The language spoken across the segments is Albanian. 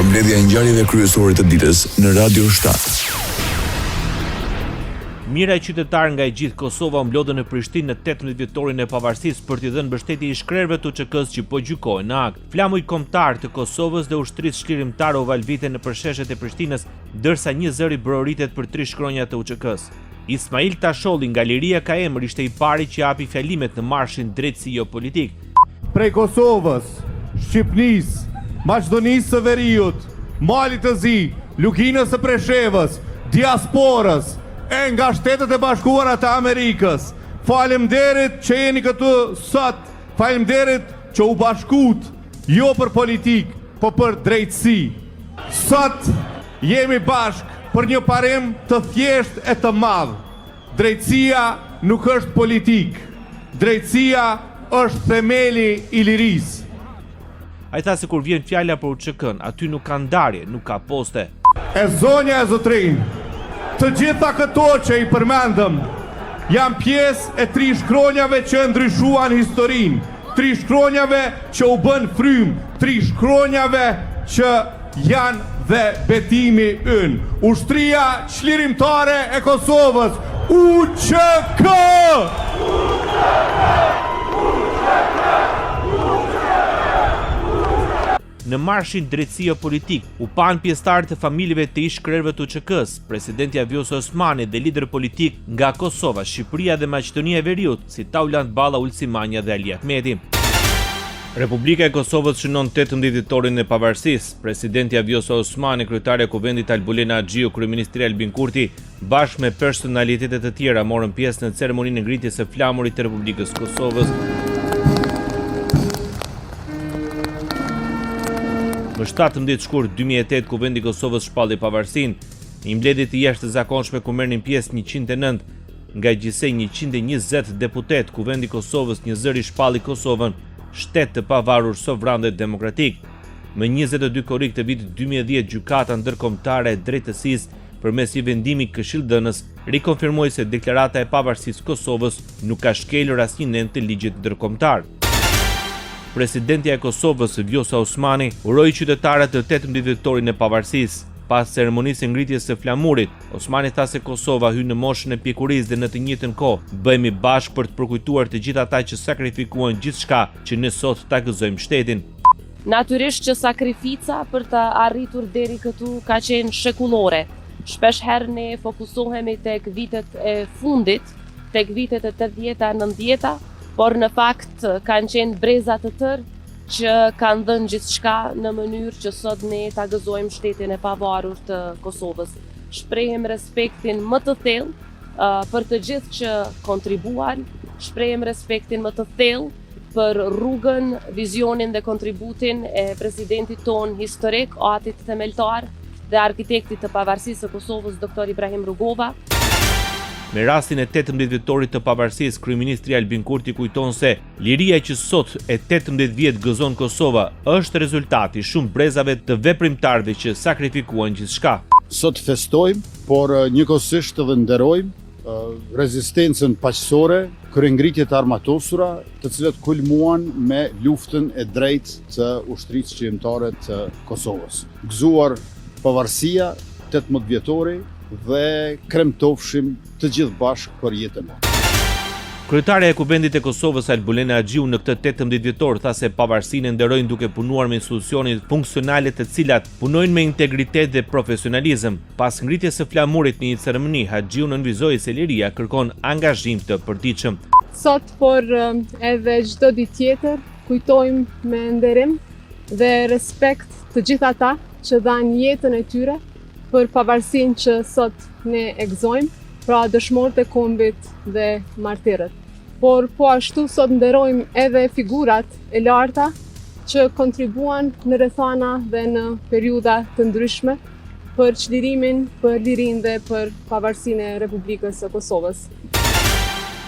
Përmbledhja e ngjarjeve kryesore të ditës në Radio 7. Mira e qytetarë nga e gjithë Kosova mblodhen në Prishtinë në 18 vjetorin e pavarësisë për t'i dhënë mbështetje i shkrerëve të UÇK-s që po gjykohen në akt. Flamuj kombëtar të Kosovës dhe ushtrisë shklirimtare u valviten në përsheshet e Prishtinës, ndërsa një zëri bëroritet për 3 shkronja të UÇK-s. Ismail Tasholli nga Liria ka emër ishte i pari që japi fjalimet në marshin drejtësi jo politik. Prej Kosovës, Shqipërisë, Maqedonisë së Veriut, Malit të Zi, Lukinës së Preshevës, diasporës, e nga Shtetet e Bashkuara të Amerikës. Faleminderit që jeni këtu sot, faleminderit që u bashkut, jo për politik, po për drejtësi. Sot jemi bashk për një parim të thjesht e të madh. Drejtësia nuk është politik. Drejtësia është themeli i lirisë. Ai tha se kur vjen fjala për UÇK-n, aty nuk ka ndarje, nuk ka poste. E zonja e zotrin, të gjitha këto që i përmendëm, janë pjesë e 3 shkronjave që ndryshuan historinë, 3 shkronjave që u bën frym, 3 shkronjave që janë dhe betimi ynë. Ushtria Çlirimtare e Kosovës, UÇK! Në marshin drejtësi jo politik, u pan pjesëtarë të familjeve të ish krerëve të UÇK-s, presidenti Vjosa Osmani dhe lider politik nga Kosova, Shqipëria dhe Maqedonia e Veriut, si Taulant Balla Ulsimania dhe Ali Ahmeti. Republika e Kosovës shënon 18 dhjetorin e pavarësisë. Presidenti Vjosa Osmani, kryetari i Kuvendit Albulena Axhiu, kryeministri Albin Kurti, bashkë me personalitetet të tjera morën pjesë në ceremoninë e ngritjes së flamurit të Republikës Kosovës. Më 17 shkurt 2008, Kuvendi i Kosovës shpalli pavarësinë. Një mbledhje të jashtëzakonshme ku merrnin pjesë 109 nga gjithsej 120 deputet. Kuvendi i Kosovës një zëri shpalli Kosovën, shtet të pavarur, sovran dhe demokratik. Më 22 korrik të vitit 2010, gjykata ndërkombëtare e drejtësisë përmes një vendimi këshilldënës rikonfirmoi se deklarata e pavarësisë Kosovës nuk ka shkelur asnjë nement të ligjit ndërkombëtar. Presidentja e Kosovës, Vjosa Osmani, uroi qytetarët të 18 dhjetorin e pavarësisë. Pas ceremonisë ngritjes së flamurit, Osmani tha se Kosova hyn në moshën e pjekurisë dhe në të njëjtën kohë bëhemi bashkë për të përkujtuar të gjithë ata që sakrifikuan gjithçka që ne sot ta gëzojmë shtetin. Natyrisht që sakrifica për të arritur deri këtu ka qenë shekullore. Shpesh herë ne fokusohemi tek vitet e fundit, tek vitet e 80-ta, 90-ta, por në fakt kanë qenë breza të tërë që kanë dhënë gjithçka në mënyrë që sot ne ta gëzojmë shtetin e pavarur të Kosovës. Shprehem respektin më të thellë për të gjithë që kontribuan, shprehem respektin më të thellë për rrugën, vizionin dhe kontributin e presidentit ton historik, atit themeltar dhe arkitektit të pavarësisë së Kosovës, Dr. Ibrahim Rugova. Me rastin e 18 dhjetorit të pavarësisë, kryeministri Albin Kurti kujton se liria që sot e 18 vjet gëzon Kosova është rezultati shumë brezave të veprimtarëve që sakrifikuan gjithçka. Sot festojmë, por njëkohësisht edhe nderojmë rezistencën paqësore, kryengritjet armatosura, të cilat kulmuan me luftën e drejtë të ushtrisë qlirimtare të Kosovës. Gëzuar pavarësia 18 vjetori dhe kremtofshim të gjithë bashkë për jetën. Kryetaria e Kuvendit e Kosovës Albulena Axhiu në këtë 18 vjetor tha se pavarësinë nderojnë duke punuar me institucione funksionale të cilat punojnë me integritet dhe profesionalizëm. Pas ngritjes së flamurit në një ceremoni, Axhiu nënvizoi se liria kërkon angazhim të përditshëm. Sot, por edhe çdo ditë tjetër, kujtojmë me nderim dhe respekt të gjithë ata që dhanë jetën e tyre për pavarësinë që sot ne e gëzojmë, pra dëshmorët e kombit dhe martirët. Por po ashtu sot nderojmë edhe figurat e larta që kontribuan në rrethana dhe në periudha të ndryshme për çlirimin, për lirinë dhe për pavarësinë e Republikës së Kosovës.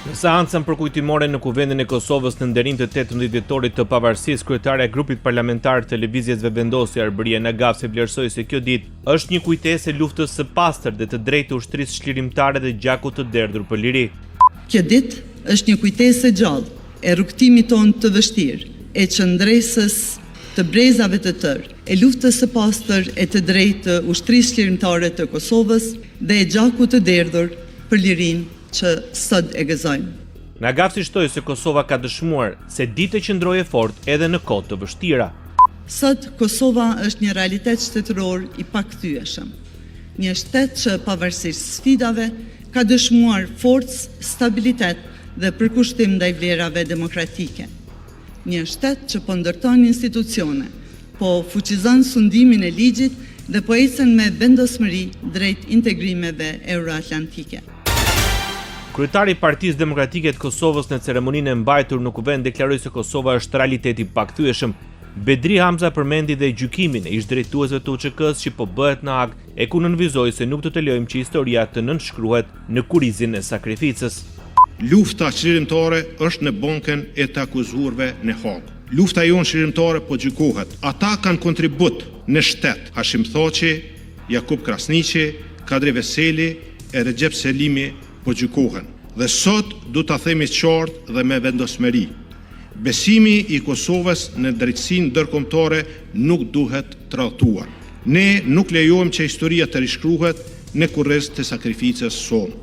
Në seancën përkujtimore në Kuvendin e Kosovës në nderim të 18 vjetorit të pavarësisë, kryetaria e grupit parlamentar të lëvizjes Vetëvendosje Arbëria Nagafse vlerësoi se kjo ditë është një kujtesë e luftës së pastër dhe të drejtë të ushtrisë shlirimtare dhe gjakut të derdhur për liri. Kjo ditë është një kujtesë e gjallë e rrugtimit tonë të vështirë, e qëndresës të brezave të tërë, e luftës së pastër e të drejtë të ushtrisë lirimtare të Kosovës dhe e gjakut të derdhur për lirinë që sot e gëzojmë. Nga Gafsi shtoi se Kosova ka dëshmuar se ditë qëndrojë fort edhe në kohë të vështira. Sot Kosova është një realitet shtetëror i pakthyeshëm. Një shtet që pavarësisht sfidave ka dëshmuar forcë, stabilitet dhe përkushtim ndaj vlerave demokratike. Një shtet që po ndërton institucione, po fuqizon sundimin e ligjit dhe po ecën me vendosmëri drejt integrimeve euroatlantike. Kryetari i Partisë Demokratike të Kosovës në ceremoninë e mbajtur në Kuvend deklaroi se Kosova është realitet i pakthyeshëm. Bedri Hamza përmendi dhe gjykimin e ish-drejtuesve të UÇK-s që po bëhet në Hag, e ku nënvizoi se nuk do të lejojmë që historia të nënshkruhet në kurizin e sakrificës. Lufta çlirimtare është në bankën e të akuzuarve në Hag. Lufta jonë çlirimtare po gjykohet. Ata kanë kontribut në shtet. Hashim Thaçi, Jakub Krasniqi, Kadri Veseli e Recep Selimi po gjykohen. Dhe sot du ta themi qartë dhe me vendosmëri. Besimi i Kosovës në drejtësinë ndërkombëtare nuk duhet tradhtuar. Ne nuk lejojmë që historia të rishkruhet në kurriz të sakrificës sonë.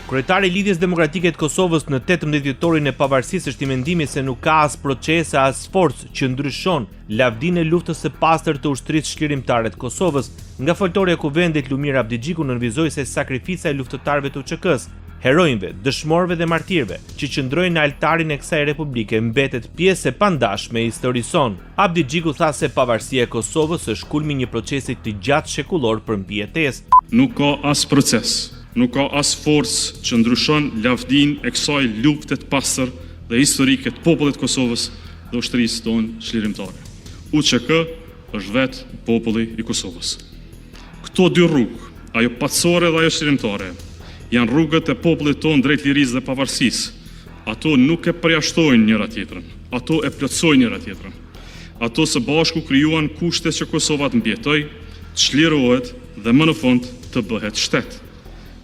Kryetari i Lidhjes Demokratike të Kosovës në 18 dhjetorin e pavarësisë është i mendimit se nuk ka as proces as forcë që ndryshon lavdinë e luftës së pastër të ushtrisë shlirimtare të Kosovës. Nga foltorja e Kuvendit Lumir Abdigjiku nënvizoi se sakrifica e luftëtarëve të UÇK-s, heronjve, dëshmorëve dhe martirëve që qëndrojnë në altarin e kësaj republike mbetet pjesë e pandashme e historisë sonë. Abdigjiku tha se pavarësia e Kosovës është kulmi i një procesi të gjatë shekullor për mbijetesë. Nuk ka as proces, nuk ka as forcë që ndryshon lavdinë e kësaj lufte të pastër dhe historike të popullit të Kosovës dhe ushtrisë tonë shlirimtare. UÇK është vetë populli i Kosovës. Këto dy rrugë, ajo patësore dhe ajo shlirimtare, janë rrugët e popullit tonë drejt lirisë dhe pavarësisë. Ato nuk e përjashtojnë njëra tjetrën, ato e plotësojnë njëra tjetrën. Ato së bashku krijuan kushtet që Kosova të mbjetoj, të çlirohet dhe më në fund të bëhet shtet.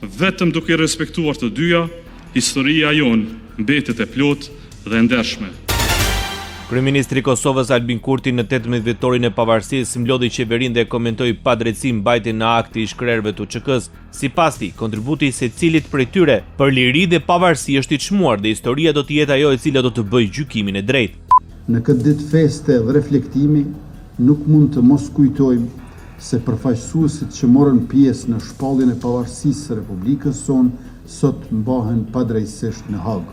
Vetëm duke respektuar të dyja, historia jonë mbetet e plotë dhe ndershme. Kryeministri i Kosovës Albin Kurti në 18 dhjetorin e pavarësisë mblodhi qeverinë dhe komentoi padrejtësi mbajtjen në akt të ish-krerëve të UÇK-s. Sipas tij, kontributi i secilit prej tyre për liri dhe pavarësi është i çmuar dhe historia do të jetë ajo e cila do të bëjë gjykimin e drejtë. Në këtë ditë feste dhe reflektimi, nuk mund të mos kujtojmë se përfaqësuesit që morën pjesë në shpalljen e pavarësisë së Republikës sonë sot mbahen padrejtësisht në Hag.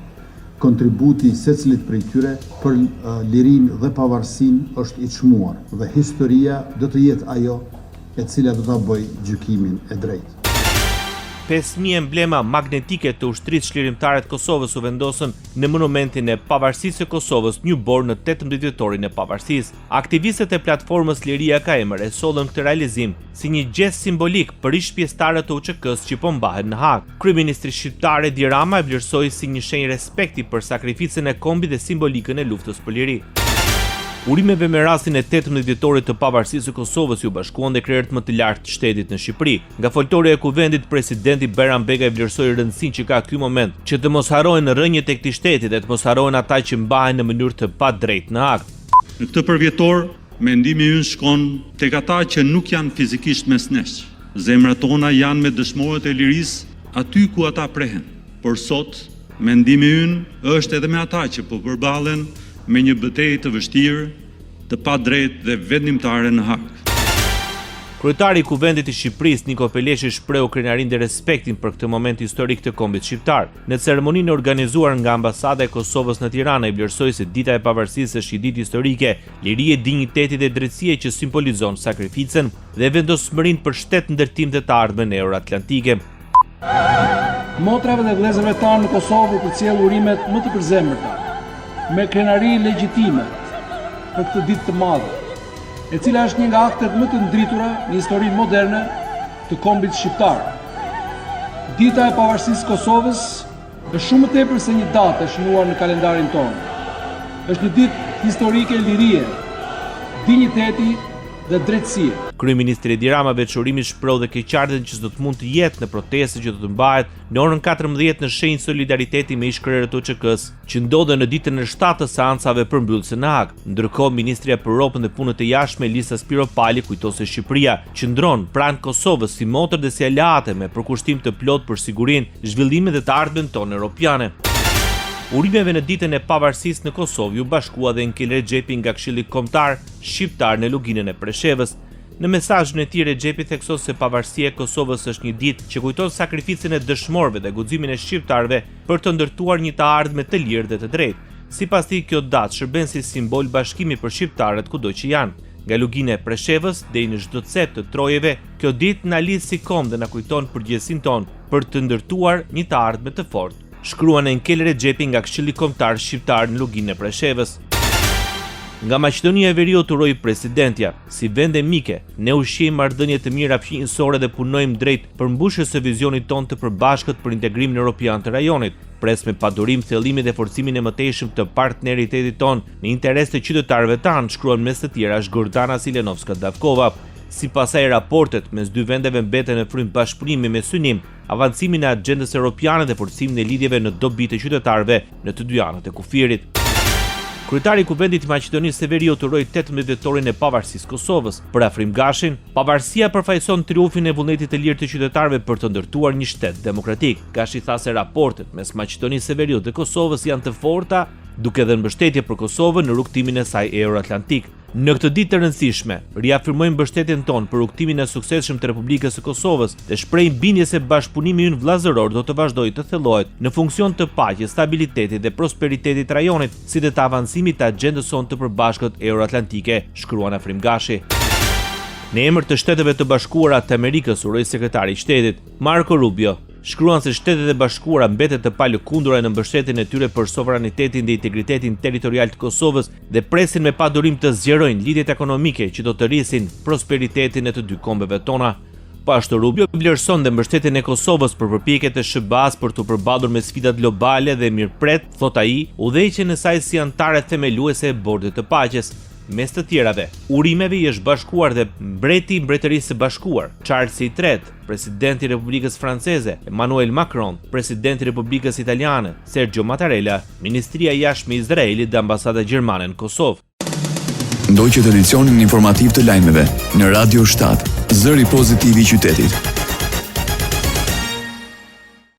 Kontributi i secilit prej tyre për lirinë dhe pavarësinë është i çmuar dhe historia do të jetë ajo e cila do ta bëjë gjykimin e drejtë. 5.000 emblema magnetike të ushtrisë shlirimtare të Kosovës u vendosën në monumentin e pavarësisë së Kosovës Njubor në 18 dhjetorin e pavarësisë. Aktivistët e platformës Liria ka emër e sollën këtë realizim si një gest simbolik për ish-pjesëtarët të UÇK-s që po mbahen në Hag. Kryeministri shqiptar Edi Rama e vlerësoi si një shenjë respekti për sakrificën e kombit dhe simbolikën e luftës për liri. Urimeve me rastin e 18 dhjetorit të pavarësisë së Kosovës ju bashkuan dhe krerët më të lartë të shtetit në Shqipëri. Nga foltorja e Kuvendit, presidenti Bayram Bega e vlerësoi rëndësinë që ka ky moment, që të mos harrohen rrënjët e këtij shteti dhe të mos harrohen ata që mbahen në mënyrë të padrejtë në akt. Në këtë përvjetor, mendimi ynë shkon tek ata që nuk janë fizikisht mes nesh. Zemrat tona janë me dëshmorët e lirisë aty ku ata prehen. Por sot, mendimi ynë është edhe me ata që po përballen me një betejë të vështirë, të padrejtë dhe vendimtare në Hag. Kryetari i Kuvendit të Shqipërisë Niko Peleshi shprehu krenarinë dhe respektin për këtë moment historik të kombit shqiptar. Në ceremoninë organizuar nga Ambasada e Kosovës në Tiranë, i vlerësoi se Dita e Pavarësisë është një ditë historike, lirie, dinjiteti dhe drejtësie që simbolizon sakrificën dhe vendosmërinë për shtet ndërtim të ardhmen euroatlantike. Motrave dhe vëllezërve tanë në Kosovë përcjell urimet më të përzemërta, me krenari legjitime për këtë ditë të madhe, e cila është një nga aktet më të ndritura në historinë moderne të kombit shqiptar. Dita e pavarësisë Kosovës është shumë më tepër se një datë e shënuar në kalendarin tonë. Është një ditë historike lirie, dinjiteti dhe drejtësie. Kryeministri Edi Rama veçorimi shpreu dhe keqardhjen që s'do të mund të jetë në protestë që do të mbahet në orën 14 në shenjë solidariteti me ish-krerët OÇK-s, që ndodhen në ditën e 7 të seancave përmbyllëse në Hag. Ndërkohë, Ministria për Ropën dhe Punët e Jashtme Elisa Spiropali kujton se Shqipëria qëndron pranë Kosovës si motër dhe si aleate me përkushtim të plot për sigurinë, zhvillimin dhe të ardhmen tonë europiane. Urimeve në ditën e pavarësisë në Kosovë u bashkua dhe Nkel Rexhepi nga Këshilli Kombëtar Shqiptar në luginën e Preshevës. Në mesazhin e tij Rexhepi thekson se pavarësia e Kosovës është një ditë që kujton sakrificën e dëshmorëve dhe guximin e shqiptarëve për të ndërtuar një të ardhme të lirë dhe të drejtë. Sipas tij, kjo datë shërben si simbol bashkimi për shqiptarët kudo që janë. Nga lugina e Preshevës deri në çdo cep të trojeve, kjo ditë na lidh si kom dhe na kujton përgjegjësinë tonë për të ndërtuar një të ardhme të fortë. Shkruan Nkel Rexhepi nga Këshilli Kombëtar Shqiptar në luginën e Preshevës. Nga Maqedonia e Veriut uroi presidentja, si vende mike, ne ushqejmë marrëdhënie të mira fqinjësore dhe punojmë drejt përmbushjes së vizionit tonë të përbashkët për integrimin evropian të rajonit. Pres me padurim thellimin dhe forcimin e mëtejshëm të partneritetit tonë në interes të qytetarëve tanë, shkruan mes të tjera Zhgordana Silenovska-Davkova. Sipas asaj, raportet mes dy vendeve mbeten në frym bashkëpunimi me synim avancimin e agjendës europiane dhe forcimin e lidhjeve në dobi të qytetarëve në të dy anët e kufirit. Kryetari i Kuvendit të Maqedonisë së Veriut uroi 18 vjetorin e pavarësisë së Kosovës. Për Afrim Gashin, pavarësia përfaqëson triumfin e vullnetit të lirë të qytetarëve për të ndërtuar një shtet demokratik. Gashi tha se raportet mes Maqedonisë së Veriut dhe Kosovës janë të forta, duke dhënë mbështetje për Kosovën në rrugtimin e saj euroatlantik. Në këtë ditë të rëndësishme, riafirmojmë mbështetjen tonë për rrugtimin e suksesshëm të Republikës së Kosovës dhe shprehim bindje se bashkëpunimi ynë vëllazëror do të vazhdojë të thellohet në funksion të paqes, stabilitetit dhe prosperitetit të rajonit, si dhe të avancimit të agjendës sonë të përbashkët euroatlantike, shkruan Afrim Gashi. Në emër të Shteteve të Bashkuara të Amerikës uroi sekretari i shtetit Marco Rubio, shkruan se Shtetet e Bashkuara mbetet të palëkundura në mbështetjen e tyre për sovranitetin dhe integritetin territorial të Kosovës dhe presin me padurim të zgjerojnë lidhjet ekonomike që do të rrisin prosperitetin e të dy kombeve tona. Po ashtu Rubio vlerëson dhe mbështetjen e Kosovës për përpjekjet e SBA-s për të përballur me sfidat globale dhe mirëpret, thot ai, udhëheqjen e saj si antare themeluese e Bordit të Paqes. Mes të tjerave, urimeve i është bashkuar dhe mbreti i Mbretërisë së Bashkuar, Charles III, presidenti i Republikës Franceze, Emmanuel Macron, presidenti i Republikës Italiane, Sergio Mattarella, Ministria e Jashtme e Izraelit dhe ambasada gjermane në Kosovë. Ndoqët edicionin informativ të lajmeve në Radio 7, zëri pozitiv i qytetit.